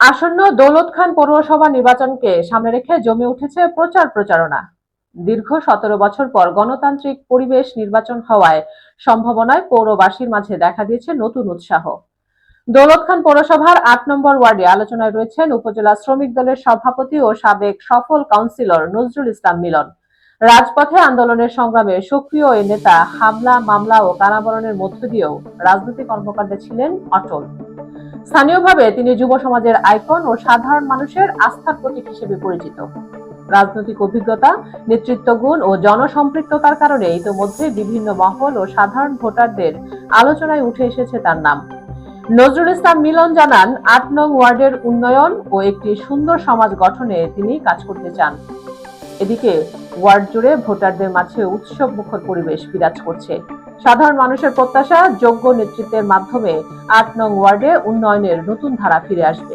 আসন্ন দৌলত খান পৌরসভা নির্বাচনকে সামনে রেখে জমে উঠেছে প্রচারণা। দীর্ঘ ১৭ বছর পর গণতান্ত্রিক পরিবেশ নির্বাচন হওয়ায় সম্ভাবনায় পৌরবাসীর মাঝে দেখা দিয়েছে নতুন উৎসাহ। দৌলত খান পৌরসভার ৮ নম্বর ওয়ার্ডে আলোচনায় রয়েছেন উপজেলা শ্রমিক দলের সভাপতি ও সাবেক সফল কাউন্সিলর নজরুল ইসলাম মিলন। রাজপথে আন্দোলনের সংগ্রামে সক্রিয় এই নেতা হামলা, মামলা ও কারাবরণের মধ্য দিয়েও রাজনৈতিক কর্মকাণ্ডে ছিলেন অটল। স্থানীয়ভাবে তিনি যুব সমাজের আইকন ও সাধারণ মানুষের আস্থার প্রতীক হিসেবে পরিচিত। রাজনৈতিক অভিজ্ঞতা, নেতৃত্ব গুণ ও জনসম্পৃক্ততার কারণে ইতোমধ্যে বিভিন্ন মহল ও সাধারণ ভোটারদের আলোচনায় উঠে এসেছে তার নাম। নজরুল ইসলাম মিলন জানান, ৮ নং ওয়ার্ডের উন্নয়ন ও একটি সুন্দর সমাজ গঠনে তিনি কাজ করতে চান। এদিকে ওয়ার্ড জুড়ে ভোটারদের মাঝে উৎসব মুখর পরিবেশ বিরাজ করছে। সাধারণ মানুষের প্রত্যাশা, যোগ্য নেতৃত্বের মাধ্যমে ৮ নং ওয়ার্ডে উন্নয়নের নতুন ধারা ফিরে আসবে।